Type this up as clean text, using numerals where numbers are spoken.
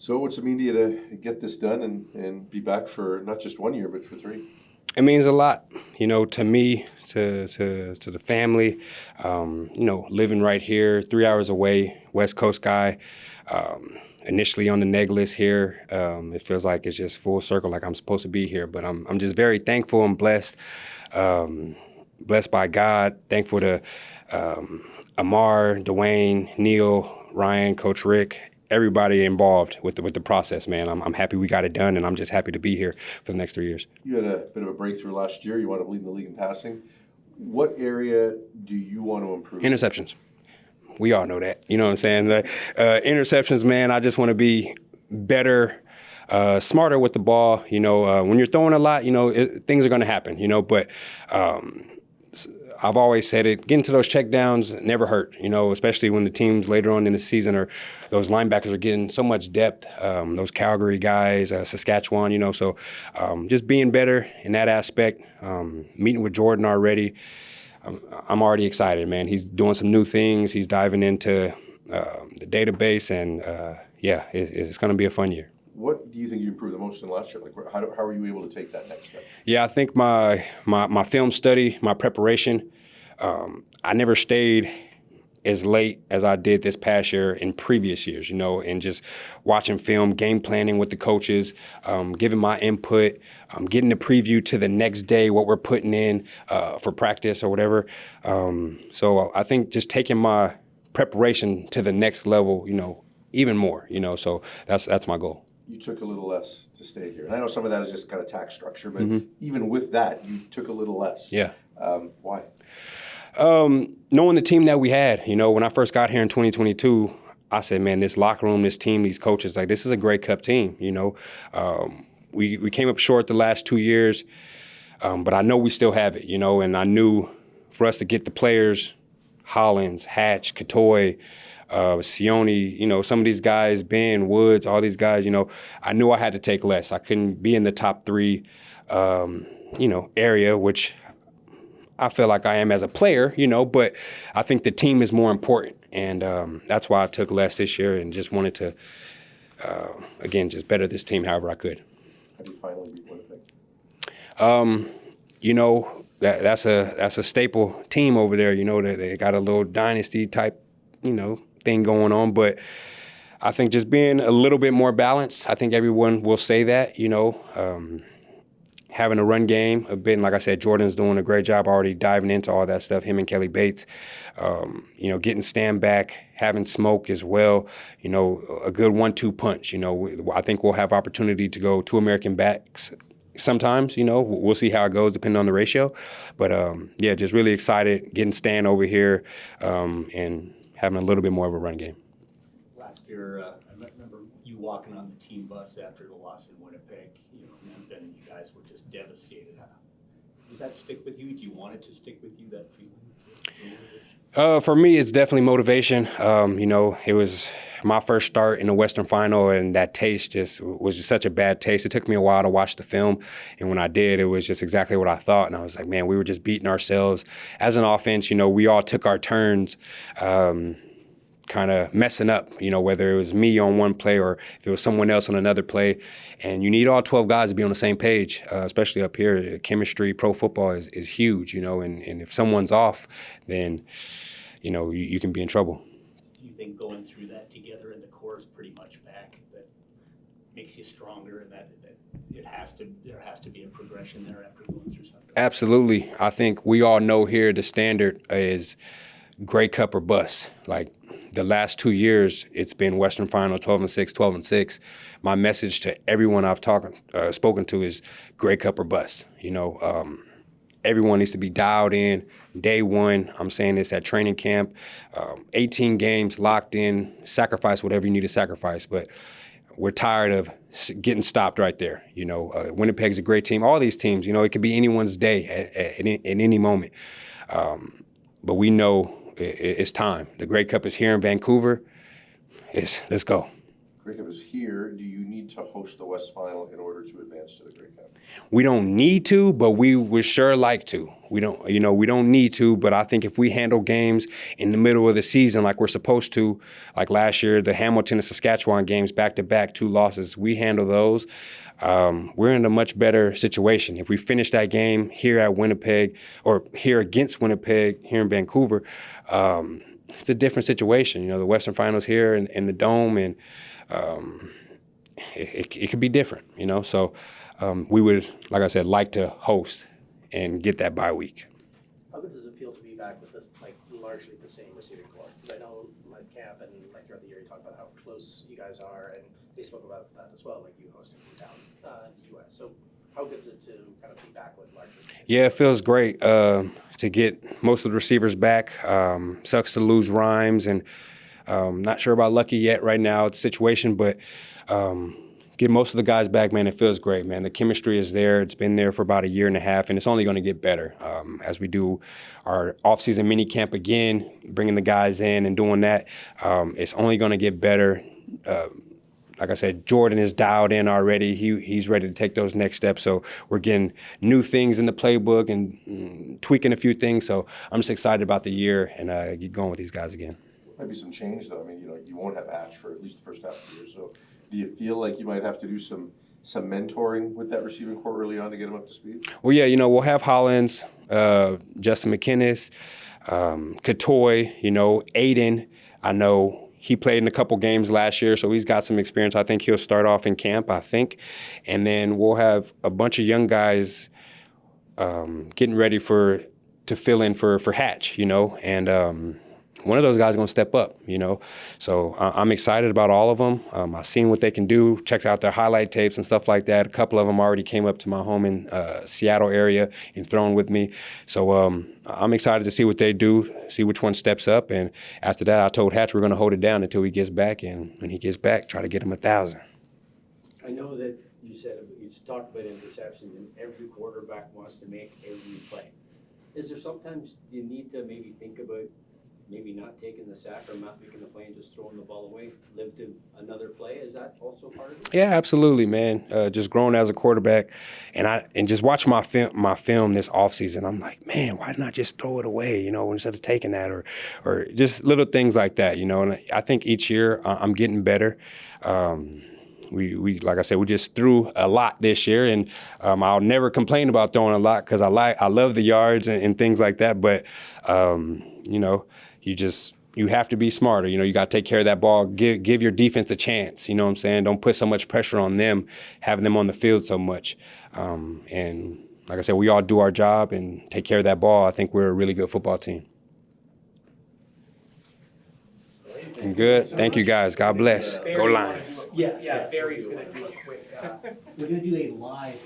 So what's it mean to you to get this done and be back for not just 1 year, but for 3? It means a lot, to me, to the family. Living right here, 3 hours away, West Coast guy. Initially on the neg list here, it feels like it's just full circle, like I'm supposed to be here. But I'm just very thankful and blessed, blessed by God. Thankful to Amar, Dwayne, Neil, Ryan, Coach Rick, everybody involved with the process, man. I'm happy we got it done, and I'm just happy to be here for the next 3 years. You had a bit of a breakthrough last year. You wound up leading the league in passing. What area do you want to improve? Interceptions. We all know that. You know what I'm saying? Interceptions, man, I just want to be better, smarter with the ball. When you're throwing a lot, things are going to happen, but I've always said it, getting to those checkdowns never hurt, especially when the teams later on in the season those linebackers are getting so much depth, those Calgary guys, Saskatchewan, so just being better in that aspect, meeting with Jordan already. I'm already excited, man. He's doing some new things. He's diving into the database, and it's going to be a fun year. What do you think you improved the most in last year? Like, how are you able to take that next step? Yeah, I think my film study, my preparation, I never stayed as late as I did this past year in previous years, and just watching film, game planning with the coaches, giving my input, getting the preview to the next day, what we're putting in for practice or whatever. So I think just taking my preparation to the next level, even more, so that's my goal. You took a little less to stay here. And I know some of that is just kind of tax structure, but even with that, you took a little less. Yeah. Why? Knowing the team that we had, when I first got here in 2022, I said, man, this locker room, this team, these coaches, like, this is a Grey Cup team, We came up short the last 2 years, but I know we still have it, and I knew for us to get the players, Hollins, Hatch, Katoy, Sione, some of these guys, Ben, Woods, all these guys, I knew I had to take less. I couldn't be in the top 3, area, which I feel like I am as a player, but I think the team is more important. And that's why I took less this year and just wanted to, again, just better this team however I could. How do you finally beat Winnipeg? That's a staple team over there. They got a little dynasty type, thing going on. But I think just being a little bit more balanced, I think everyone will say that, having a run game a bit. And like I said, Jordan's doing a great job already diving into all that stuff, him and Kelly Bates, getting stand back, having Smoke as well, a good 1-2 punch. I think we'll have opportunity to go 2 American backs sometimes, we'll see how it goes depending on the ratio. But, just really excited getting Stan over here and having a little bit more of a run game. Last year, I remember you walking on the team bus after the loss in Winnipeg, and then you guys were just devastated. Does that stick with you? Do you want it to stick with you, that feeling? For me, it's definitely motivation. It was my first start in the Western Final, and that taste was just such a bad taste. It took me a while to watch the film, and when I did, it was just exactly what I thought. And I was like, man, we were just beating ourselves. As an offense, we all took our turns kind of messing up, whether it was me on one play or if it was someone else on another play. And you need all 12 guys to be on the same page, especially up here. Chemistry, pro football is huge, and if someone's off, then, you can be in trouble. Do you think going through that together and the core is pretty much back, that makes you stronger, and that there has to be a progression there after going through something? Absolutely. I think we all know here the standard is Grey Cup or bust. Like, the last 2 years, it's been Western Final, 12-6, 12-6. My message to everyone I've spoken to is Grey Cup or bust. Everyone needs to be dialed in day one. I'm saying this at training camp. 18 games locked in, sacrifice whatever you need to sacrifice. But we're tired of getting stopped right there. Winnipeg's a great team. All these teams, it could be anyone's day at any moment. But we know it's time. The Grey Cup is here in Vancouver. Let's go. Grey Cup is here. Do you need to host the West Final in order to advance to the Grey Cup? We don't need to, but we would sure like to. We don't need to, but I think if we handle games in the middle of the season like we're supposed to, like last year, the Hamilton and Saskatchewan games back-to-back, 2 losses, we handle those, we're in a much better situation. If we finish that game here at Winnipeg or here against Winnipeg here in Vancouver, it's a different situation. The Western Finals here in the Dome, and it could be different, So we would, like I said, like to host and get that bye week. How good does it feel to be back with this, largely the same receiving corps? Because I know camp and throughout the year you talk about how close you guys are, and they spoke about that as well, you hosted them down in the U.S. So how good is it to kind of be back with larger? Yeah, it feels great to get most of the receivers back. Sucks to lose Rhymes, and not sure about Lucky yet right now, it's a situation, but get most of the guys back, man, it feels great, man. The chemistry is there. It's been there for about a year and a half, and it's only going to get better as we do our offseason mini camp again, bringing the guys in and doing that. It's only going to get better. Like I said, Jordan is dialed in already. He's ready to take those next steps. So we're getting new things in the playbook and tweaking a few things. So I'm just excited about the year and get going with these guys again. Might be some change, though. I mean, you won't have Hatch for at least the first half of the year. So do you feel like you might have to do some mentoring with that receiving corps early on to get them up to speed? Well, yeah, we'll have Hollins, Justin McInnes, Katoy, Aiden. I know he played in a couple games last year, so he's got some experience. I think he'll start off in camp, And then we'll have a bunch of young guys getting ready to fill in for Hatch, and one of those guys is going to step up, So I'm excited about all of them. I've seen what they can do, checked out their highlight tapes and stuff like that. A couple of them already came up to my home in Seattle area and thrown with me. So I'm excited to see what they do, see which one steps up. And after that, I told Hatch we're going to hold it down until he gets back. And when he gets back, try to get him 1,000. I know that you talked about interceptions, and every quarterback wants to make every play. Is there sometimes you need to maybe think about maybe not taking the sack or not making the play and just throwing the ball away, live to another play? Is that also part of it? Yeah, absolutely, man. Just growing as a quarterback, and just watching my film this offseason, I'm like, man, why not just throw it away, instead of taking that, or just little things like that, And I think each year I'm getting better. We like I said, we just threw a lot this year, and I'll never complain about throwing a lot because I love the yards and things like that. But you have to be smarter. You got to take care of that ball. Give your defense a chance. You know what I'm saying? Don't put so much pressure on them, having them on the field so much. And like I said, we all do our job and take care of that ball. I think we're a really good football team. And good. Thank you, guys. God bless. Go Lions. Yeah, Barry's going to do a quick, we're going to do a live